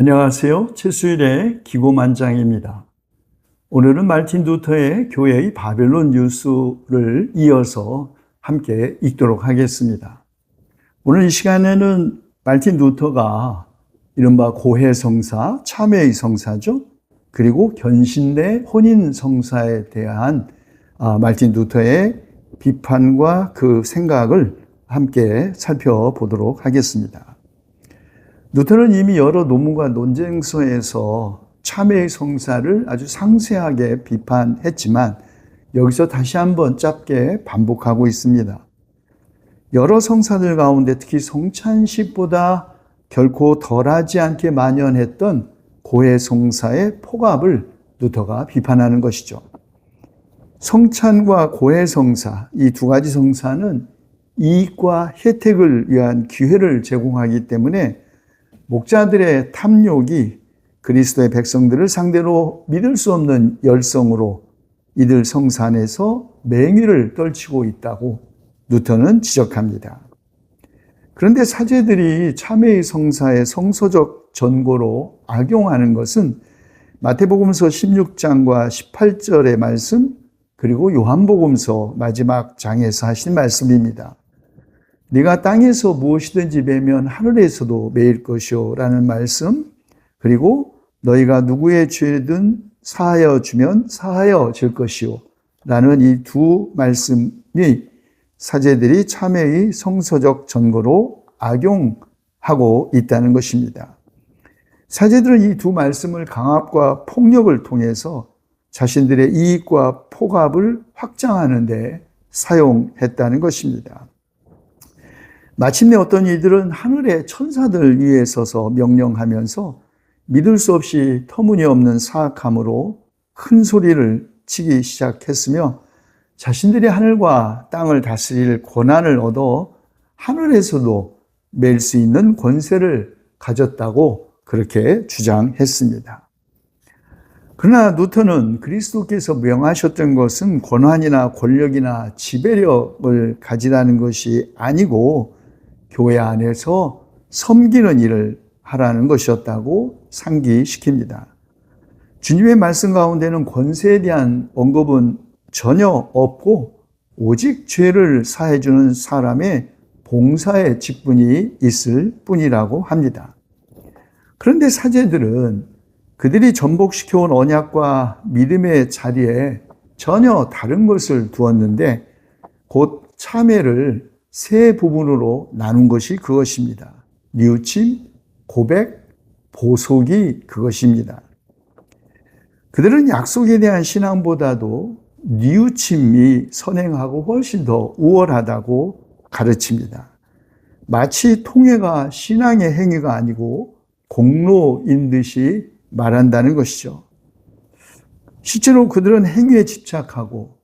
안녕하세요. 최수일의 기고만장입니다. 오늘은 말틴 루터의 교회의 바벨론 뉴스를 이어서 함께 읽도록 하겠습니다. 오늘 이 시간에는 말틴 루터가 이른바 고해성사, 참회의 성사죠. 그리고 견신대 혼인성사에 대한 말틴 루터의 비판과 그 생각을 함께 살펴보도록 하겠습니다. 루터는 이미 여러 논문과 논쟁서에서 참회의 성사를 아주 상세하게 비판했지만 여기서 다시 한번 짧게 반복하고 있습니다. 여러 성사들 가운데 특히 성찬식보다 결코 덜하지 않게 만연했던 고해성사의 폭압을 루터가 비판하는 것이죠. 성찬과 고해성사, 이 두 가지 성사는 이익과 혜택을 위한 기회를 제공하기 때문에 목자들의 탐욕이 그리스도의 백성들을 상대로 믿을 수 없는 열성으로 이들 성사 안에서 맹위를 떨치고 있다고 루터는 지적합니다. 그런데 사제들이 참회의 성사의 성서적 전고로 악용하는 것은 마태복음서 16장과 18절의 말씀, 그리고 요한복음서 마지막 장에서 하신 말씀입니다. 네가 땅에서 무엇이든지 매면 하늘에서도 매일 것이요 라는 말씀, 그리고 너희가 누구의 죄든 사하여 주면 사하여 질 것이요 라는 이 두 말씀이 사제들이 참회의 성서적 전거로 악용하고 있다는 것입니다. 사제들은 이 두 말씀을 강압과 폭력을 통해서 자신들의 이익과 폭압을 확장하는 데 사용했다는 것입니다. 마침내 어떤 이들은 하늘의 천사들 위에 서서 명령하면서 믿을 수 없이 터무니없는 사악함으로 큰 소리를 치기 시작했으며 자신들이 하늘과 땅을 다스릴 권한을 얻어 하늘에서도 맬 수 있는 권세를 가졌다고 그렇게 주장했습니다. 그러나 루터는 그리스도께서 명하셨던 것은 권한이나 권력이나 지배력을 가지라는 것이 아니고 교회 안에서 섬기는 일을 하라는 것이었다고 상기시킵니다. 주님의 말씀 가운데는 권세에 대한 언급은 전혀 없고 오직 죄를 사해주는 사람의 봉사의 직분이 있을 뿐이라고 합니다. 그런데 사제들은 그들이 전복시켜온 언약과 믿음의 자리에 전혀 다른 것을 두었는데 곧 참회를 세 부분으로 나눈 것이 그것입니다. 뉘우침, 고백, 보속이 그것입니다. 그들은 약속에 대한 신앙보다도 뉘우침이 선행하고 훨씬 더 우월하다고 가르칩니다. 마치 통회가 신앙의 행위가 아니고 공로인 듯이 말한다는 것이죠. 실제로 그들은 행위에 집착하고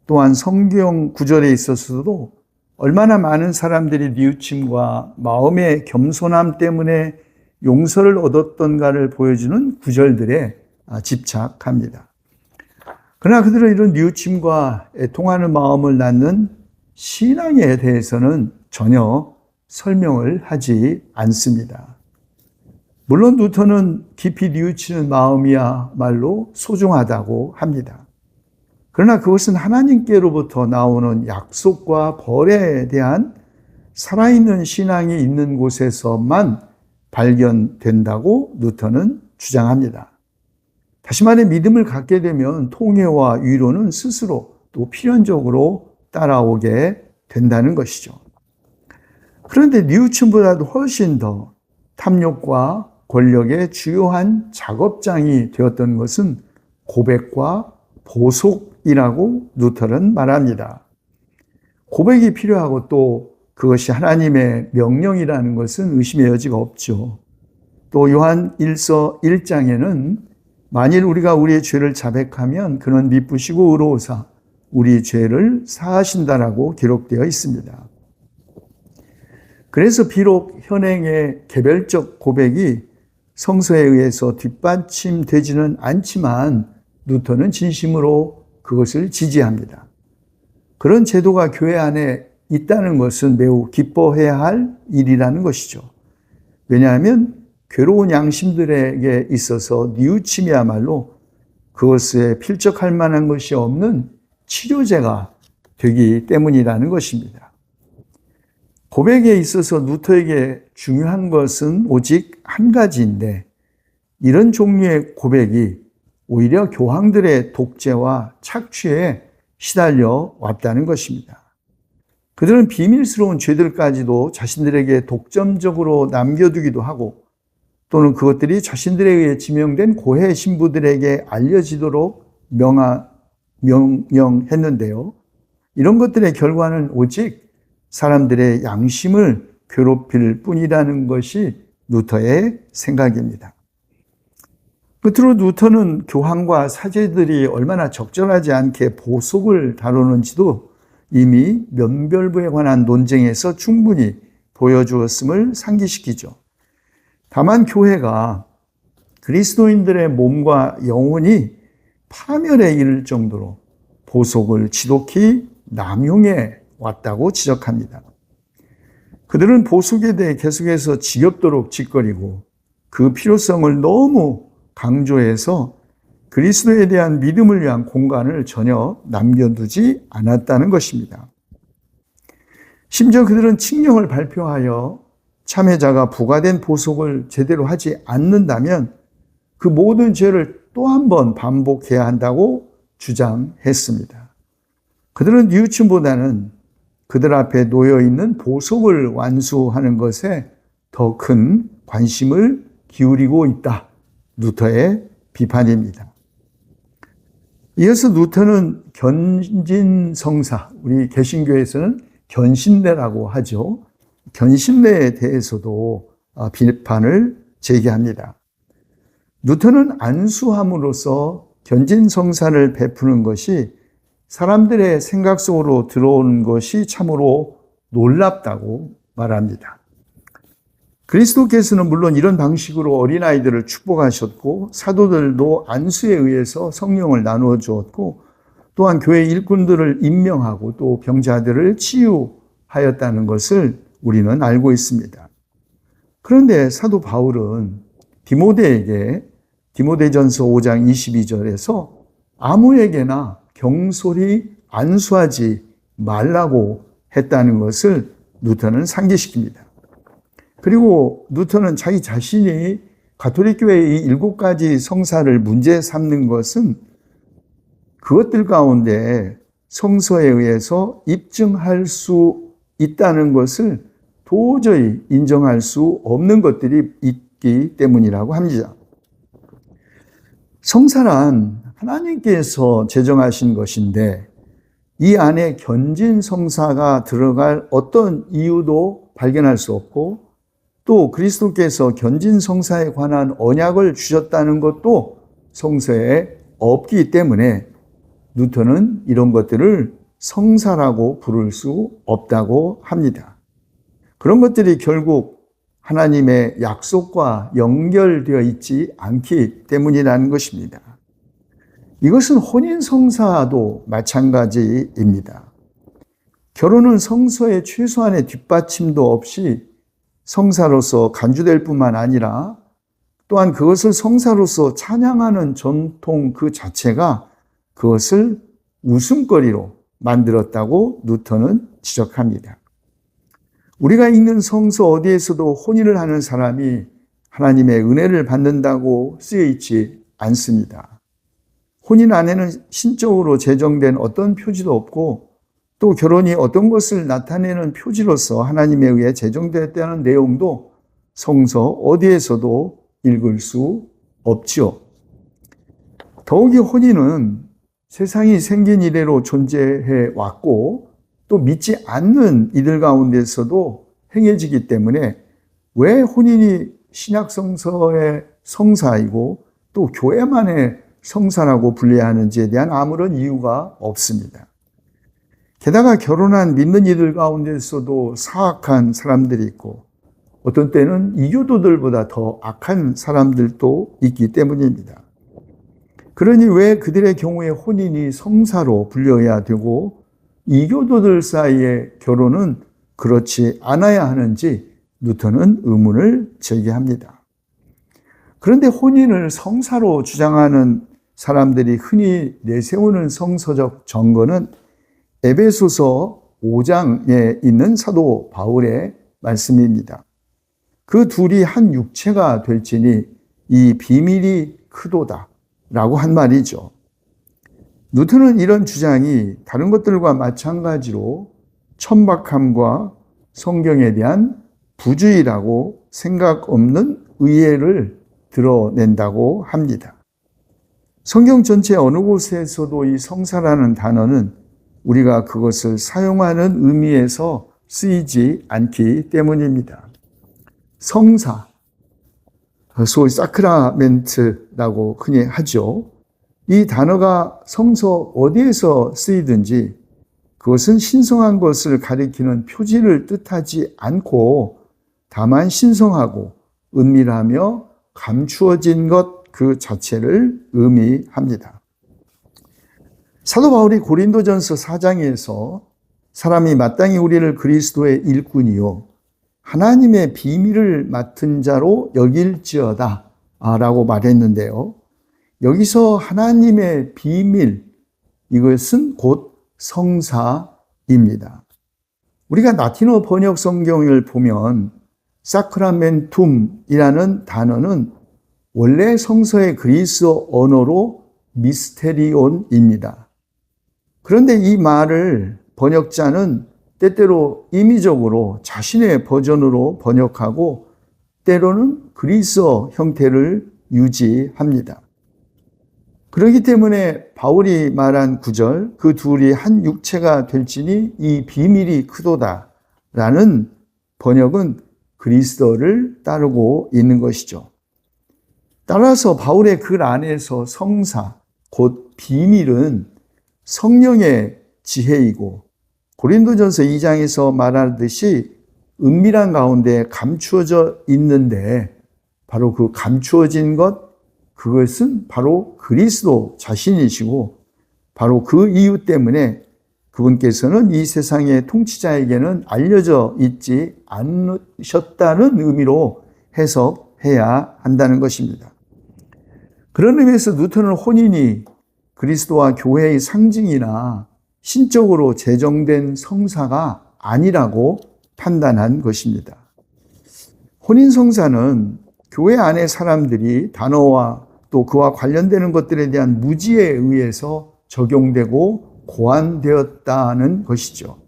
또한 성경 구절에 있어서도 얼마나 많은 사람들이 뉘우침과 마음의 겸손함 때문에 용서를 얻었던가를 보여주는 구절들에 집착합니다. 그러나 그들은 이런 뉘우침과 애통하는 마음을 낳는 신앙에 대해서는 전혀 설명을 하지 않습니다. 물론 루터는 깊이 뉘우치는 마음이야말로 소중하다고 합니다. 그러나 그것은 하나님께로부터 나오는 약속과 벌에 대한 살아있는 신앙이 있는 곳에서만 발견된다고 루터는 주장합니다. 다시 말해 믿음을 갖게 되면 통회와 위로는 스스로 또 필연적으로 따라오게 된다는 것이죠. 그런데 뉘우침보다도 훨씬 더 탐욕과 권력의 주요한 작업장이 되었던 것은 고백과 보속이라고 루터는 말합니다. 고백이 필요하고 또 그것이 하나님의 명령이라는 것은 의심의 여지가 없죠. 또 요한 1서 1장에는 만일 우리가 우리의 죄를 자백하면 그는 미쁘시고 의로우사 우리 죄를 사하신다라고 기록되어 있습니다. 그래서 비록 현행의 개별적 고백이 성서에 의해서 뒷받침되지는 않지만 루터는 진심으로 그것을 지지합니다. 그런 제도가 교회 안에 있다는 것은 매우 기뻐해야 할 일이라는 것이죠. 왜냐하면 괴로운 양심들에게 있어서 뉘우침이야말로 그것에 필적할 만한 것이 없는 치료제가 되기 때문이라는 것입니다. 고백에 있어서 루터에게 중요한 것은 오직 한 가지인데 이런 종류의 고백이 오히려 교황들의 독재와 착취에 시달려 왔다는 것입니다. 그들은 비밀스러운 죄들까지도 자신들에게 독점적으로 남겨두기도 하고 또는 그것들이 자신들에 의해 지명된 고해 신부들에게 알려지도록 명령했는데요. 이런 것들의 결과는 오직 사람들의 양심을 괴롭힐 뿐이라는 것이 루터의 생각입니다. 끝으로 루터는 교황과 사제들이 얼마나 적절하지 않게 보속을 다루는지도 이미 면별부에 관한 논쟁에서 충분히 보여주었음을 상기시키죠. 다만 교회가 그리스도인들의 몸과 영혼이 파멸에 이를 정도로 보속을 지독히 남용해 왔다고 지적합니다. 그들은 보속에 대해 계속해서 지겹도록 짓거리고 그 필요성을 너무 강조해서 그리스도에 대한 믿음을 위한 공간을 전혀 남겨두지 않았다는 것입니다. 심지어 그들은 칙령을 발표하여 참회자가 부과된 보속을 제대로 하지 않는다면 그 모든 죄를 또 한 번 반복해야 한다고 주장했습니다. 그들은 뉘우침보다는 그들 앞에 놓여 있는 보속을 완수하는 것에 더 큰 관심을 기울이고 있다. 루터의 비판입니다. 이어서 루터는 견진성사, 우리 개신교에서는 견신례라고 하죠. 견신례에 대해서도 비판을 제기합니다. 루터는 안수함으로써 견진성사를 베푸는 것이 사람들의 생각 속으로 들어오는 것이 참으로 놀랍다고 말합니다. 그리스도께서는 물론 이런 방식으로 어린아이들을 축복하셨고 사도들도 안수에 의해서 성령을 나누어 주었고 또한 교회 일꾼들을 임명하고 또 병자들을 치유하였다는 것을 우리는 알고 있습니다. 그런데 사도 바울은 디모데에게 디모데전서 5장 22절에서 아무에게나 경솔히 안수하지 말라고 했다는 것을 루터는 상기시킵니다. 그리고 루터는 자기 자신이 가톨릭 교회의 이 7가지 성사를 문제 삼는 것은 그것들 가운데 성서에 의해서 입증할 수 있다는 것을 도저히 인정할 수 없는 것들이 있기 때문이라고 합니다. 성사란 하나님께서 제정하신 것인데 이 안에 견진 성사가 들어갈 어떤 이유도 발견할 수 없고 또 그리스도께서 견진 성사에 관한 언약을 주셨다는 것도 성서에 없기 때문에 루터는 이런 것들을 성사라고 부를 수 없다고 합니다. 그런 것들이 결국 하나님의 약속과 연결되어 있지 않기 때문이라는 것입니다. 이것은 혼인성사도 마찬가지입니다. 결혼은 성서의 최소한의 뒷받침도 없이 성사로서 간주될 뿐만 아니라 또한 그것을 성사로서 찬양하는 전통 그 자체가 그것을 웃음거리로 만들었다고 루터는 지적합니다. 우리가 읽는 성서 어디에서도 혼인을 하는 사람이 하나님의 은혜를 받는다고 쓰여 있지 않습니다. 혼인 안에는 신적으로 제정된 어떤 표지도 없고 또 결혼이 어떤 것을 나타내는 표지로서 하나님에 의해 제정되었다는 내용도 성서 어디에서도 읽을 수 없지요. 더욱이 혼인은 세상이 생긴 이래로 존재해 왔고 또 믿지 않는 이들 가운데서도 행해지기 때문에 왜 혼인이 신약 성서의 성사이고 또 교회만의 성사라고 분류해야 하는지에 대한 아무런 이유가 없습니다. 게다가 결혼한 믿는 이들 가운데서도 사악한 사람들이 있고 어떤 때는 이교도들보다 더 악한 사람들도 있기 때문입니다. 그러니 왜 그들의 경우에 혼인이 성사로 분류해야 되고 이교도들 사이의 결혼은 그렇지 않아야 하는지 루터는 의문을 제기합니다. 그런데 혼인을 성사로 주장하는 사람들이 흔히 내세우는 성서적 정거는 에베소서 5장에 있는 사도 바울의 말씀입니다. 그 둘이 한 육체가 될지니 이 비밀이 크도다 라고 한 말이죠. 누턴은 이런 주장이 다른 것들과 마찬가지로 천박함과 성경에 대한 부주의라고 생각 없는 의외를 드러낸다고 합니다. 성경 전체 어느 곳에서도 이 성사라는 단어는 우리가 그것을 사용하는 의미에서 쓰이지 않기 때문입니다. 성사, 소위 사크라멘트라고 흔히 하죠. 이 단어가 성서 어디에서 쓰이든지 그것은 신성한 것을 가리키는 표지를 뜻하지 않고 다만 신성하고 은밀하며 감추어진 것 그 자체를 의미합니다. 사도 바울이 고린도전서 4장에서 사람이 마땅히 우리를 그리스도의 일꾼이요 하나님의 비밀을 맡은 자로 여길지어다 라고 말했는데요. 여기서 하나님의 비밀, 이것은 곧 성사입니다. 우리가 라틴어 번역 성경을 보면 사크라멘툼이라는 단어는 원래 성서의 그리스어 언어로 미스테리온입니다. 그런데 이 말을 번역자는 때때로 임의적으로 자신의 버전으로 번역하고 때로는 그리스어 형태를 유지합니다. 그렇기 때문에 바울이 말한 구절, 그 둘이 한 육체가 될지니 이 비밀이 크도다 라는 번역은 그리스도를 따르고 있는 것이죠. 따라서 바울의 글 안에서 성사, 곧 비밀은 성령의 지혜이고 고린도전서 2장에서 말하듯이 은밀한 가운데 감추어져 있는데 바로 그 감추어진 것, 그것은 바로 그리스도 자신이시고 바로 그 이유 때문에 그분께서는 이 세상의 통치자에게는 알려져 있지 않으셨다는 의미로 해석해야 한다는 것입니다. 그런 의미에서 누턴은 혼인이 그리스도와 교회의 상징이나 신적으로 제정된 성사가 아니라고 판단한 것입니다. 혼인 성사는 교회 안의 사람들이 단어와 또 그와 관련되는 것들에 대한 무지에 의해서 적용되고 고안되었다는 것이죠.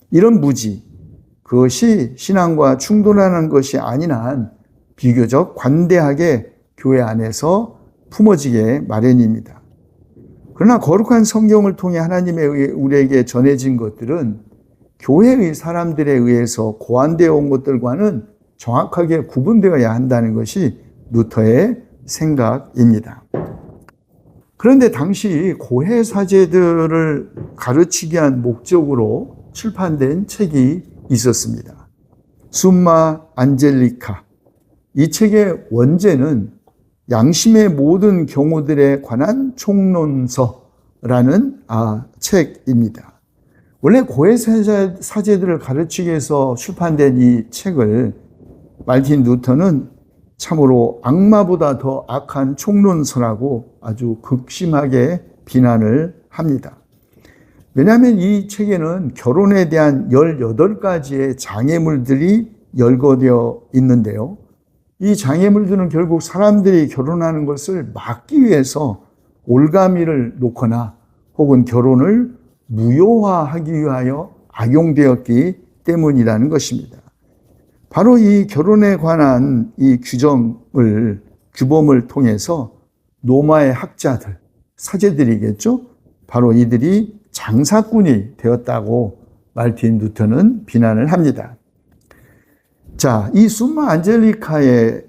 이런 무지, 그것이 신앙과 충돌하는 것이 아닌 한 비교적 관대하게 교회 안에서 품어지게 마련입니다. 그러나 거룩한 성경을 통해 하나님에 의해 우리에게 전해진 것들은 교회의 사람들에 의해서 고안되어 온 것들과는 정확하게 구분되어야 한다는 것이 루터의 생각입니다. 그런데 당시 고해 사제들을 가르치기 위한 목적으로 출판된 책이 있었습니다. 숨마 안젤리카. 이 책의 원제는 양심의 모든 경우들에 관한 총론서라는 책입니다. 원래 고해 사제들을 가르치기 위해서 출판된 이 책을 말틴 루터는 참으로 악마보다 더 악한 총론서라고 아주 극심하게 비난을 합니다. 왜냐하면 이 책에는 결혼에 대한 18가지의 장애물들이 열거되어 있는데요. 이 장애물들은 결국 사람들이 결혼하는 것을 막기 위해서 올가미를 놓거나 혹은 결혼을 무효화하기 위하여 악용되었기 때문이라는 것입니다. 바로 이 결혼에 관한 이 규범을 통해서 로마의 학자들, 사제들이겠죠? 바로 이들이 장사꾼이 되었다고 말틴 루터는 비난을 합니다. 자, 이 숨마 안젤리카에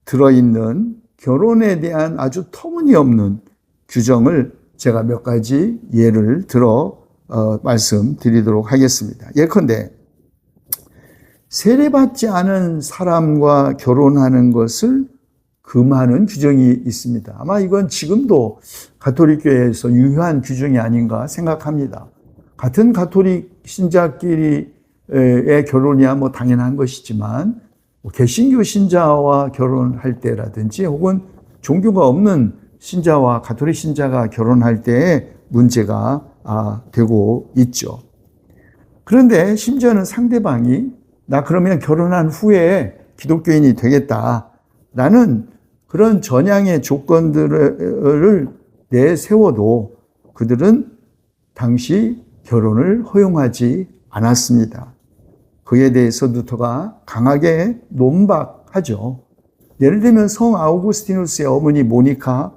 들어있는 결혼에 대한 아주 터무니없는 규정을 제가 몇 가지 예를 들어 말씀드리도록 하겠습니다. 예컨대 세례받지 않은 사람과 결혼하는 것을 금하는 규정이 있습니다. 아마 이건 지금도 가톨릭교회에서 유효한 규정이 아닌가 생각합니다. 같은 가톨릭 신자끼리의 결혼이야 뭐 당연한 것이지만 개신교 신자와 결혼할 때라든지 혹은 종교가 없는 신자와 가톨릭 신자가 결혼할 때의 문제가 되고 있죠. 그런데 심지어는 상대방이 나 그러면 결혼한 후에 기독교인이 되겠다라는 그런 전향의 조건들을 내세워도 그들은 당시 결혼을 허용하지 않았습니다. 그에 대해서 루터가 강하게 논박하죠. 예를 들면 성 아우구스티누스의 어머니 모니카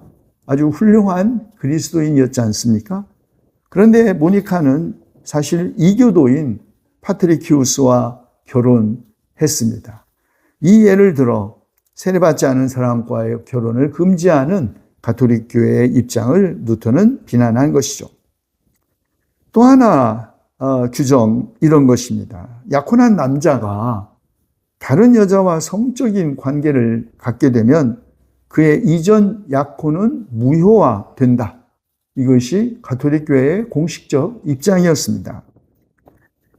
아주 훌륭한 그리스도인이었지 않습니까? 그런데 모니카는 사실 이교도인 파트리키우스와 결혼했습니다. 이 예를 들어 세례받지 않은 사람과의 결혼을 금지하는 가톨릭 교회의 입장을 루터는 비난한 것이죠. 또 하나 규정 이런 것입니다. 약혼한 남자가 다른 여자와 성적인 관계를 갖게 되면 그의 이전 약혼은 무효화된다. 이것이 가톨릭 교회의 공식적 입장이었습니다.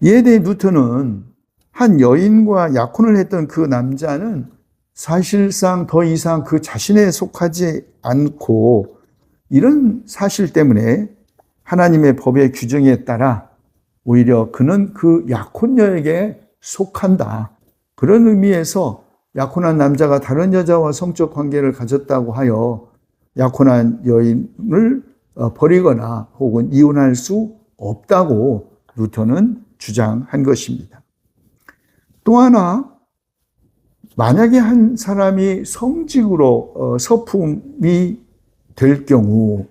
이에 대해 루터는 한 여인과 약혼을 했던 그 남자는 사실상 더 이상 그 자신에 속하지 않고 이런 사실 때문에 하나님의 법의 규정에 따라 오히려 그는 그 약혼녀에게 속한다. 그런 의미에서 약혼한 남자가 다른 여자와 성적 관계를 가졌다고 하여 약혼한 여인을 버리거나 혹은 이혼할 수 없다고 루터는 주장한 것입니다. 또 하나, 만약에 한 사람이 성직으로 서품이 될 경우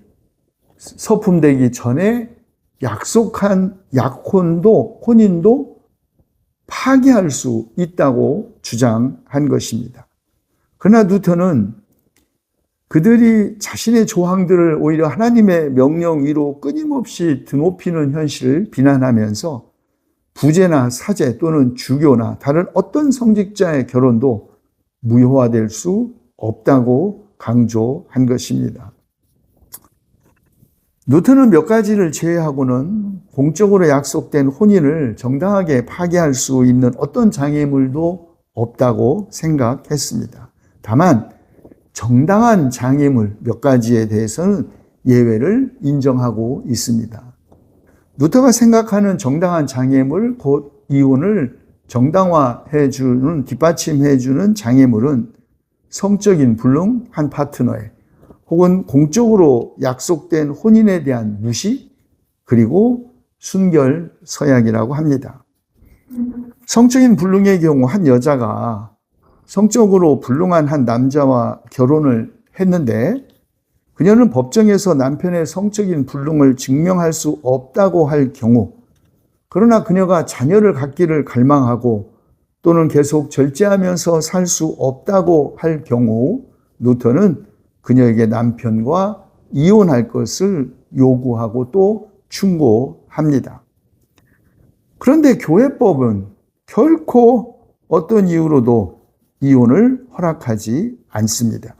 서품되기 전에 약속한 약혼도 혼인도 파기할 수 있다고 주장한 것입니다. 그러나 루터는 그들이 자신의 조항들을 오히려 하나님의 명령 위로 끊임없이 드높이는 현실을 비난하면서 부제나 사제 또는 주교나 다른 어떤 성직자의 결혼도 무효화될 수 없다고 강조한 것입니다. 루터는 몇 가지를 제외하고는 공적으로 약속된 혼인을 정당하게 파기할 수 있는 어떤 장애물도 없다고 생각했습니다. 다만 정당한 장애물 몇 가지에 대해서는 예외를 인정하고 있습니다. 루터가 생각하는 정당한 장애물, 곧 이혼을 정당화해주는, 뒷받침해주는 장애물은 성적인 불능, 한 파트너의 혹은 공적으로 약속된 혼인에 대한 무시, 그리고 순결 서약이라고 합니다. 성적인 불능의 경우 한 여자가 성적으로 불능한 한 남자와 결혼을 했는데 그녀는 법정에서 남편의 성적인 불능을 증명할 수 없다고 할 경우, 그러나 그녀가 자녀를 갖기를 갈망하고 또는 계속 절제하면서 살 수 없다고 할 경우 루터는 그녀에게 남편과 이혼할 것을 요구하고 또 충고합니다. 그런데 교회법은 결코 어떤 이유로도 이혼을 허락하지 않습니다.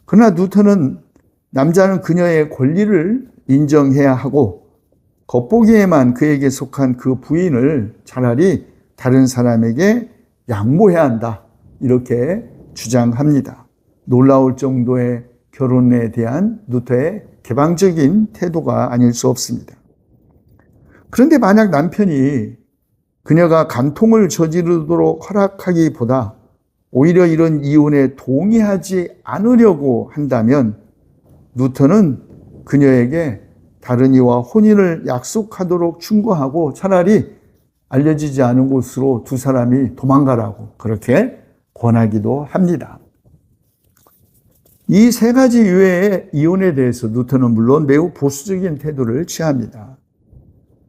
그러나 루터는 남자는 그녀의 권리를 인정해야 하고 겉보기에만 그에게 속한 그 부인을 차라리 다른 사람에게 양보해야 한다. 이렇게 주장합니다. 놀라울 정도의 결혼에 대한 루터의 개방적인 태도가 아닐 수 없습니다. 그런데 만약 남편이 그녀가 간통을 저지르도록 허락하기보다 오히려 이런 이혼에 동의하지 않으려고 한다면 루터는 그녀에게 다른 이와 혼인을 약속하도록 충고하고 차라리 알려지지 않은 곳으로 두 사람이 도망가라고 그렇게 권하기도 합니다. 이 세 가지 이외의 이혼에 대해서 루터는 물론 매우 보수적인 태도를 취합니다.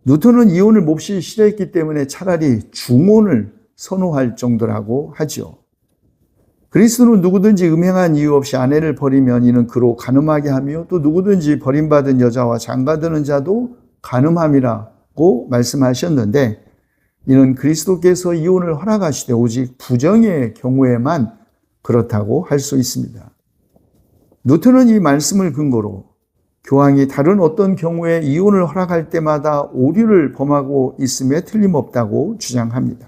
루터는 이혼을 몹시 싫어했기 때문에 차라리 중혼을 선호할 정도라고 하죠. 그리스도는 누구든지 음행한 이유 없이 아내를 버리면 이는 그로 간음하게 하며 또 누구든지 버림받은 여자와 장가드는 자도 간음함이라고 말씀하셨는데 이는 그리스도께서 이혼을 허락하시되 오직 부정의 경우에만 그렇다고 할 수 있습니다. 루터는 이 말씀을 근거로 교황이 다른 어떤 경우에 이혼을 허락할 때마다 오류를 범하고 있음에 틀림없다고 주장합니다.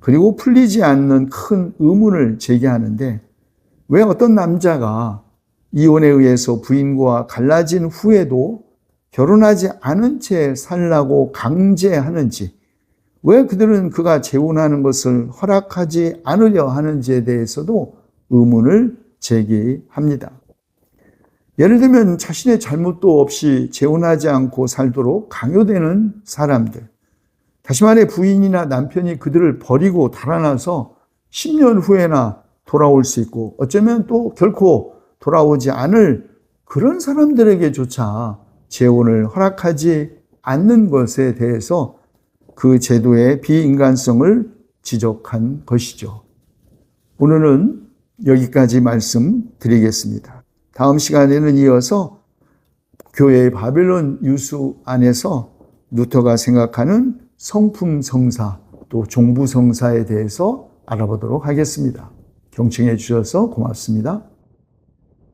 그리고 풀리지 않는 큰 의문을 제기하는데, 왜 어떤 남자가 이혼에 의해서 부인과 갈라진 후에도 결혼하지 않은 채 살라고 강제하는지, 왜 그들은 그가 재혼하는 것을 허락하지 않으려 하는지에 대해서도 의문을 제기합니다. 예를 들면 자신의 잘못도 없이 재혼하지 않고 살도록 강요되는 사람들, 다시 말해 부인이나 남편이 그들을 버리고 달아나서 10년 후에나 돌아올 수 있고 어쩌면 또 결코 돌아오지 않을 그런 사람들에게조차 재혼을 허락하지 않는 것에 대해서 그 제도의 비인간성을 지적한 것이죠. 오늘은 여기까지 말씀드리겠습니다. 다음 시간에는 이어서 교회의 바벨론 유수 안에서 루터가 생각하는 성품성사 또 종부성사에 대해서 알아보도록 하겠습니다. 경청해 주셔서 고맙습니다.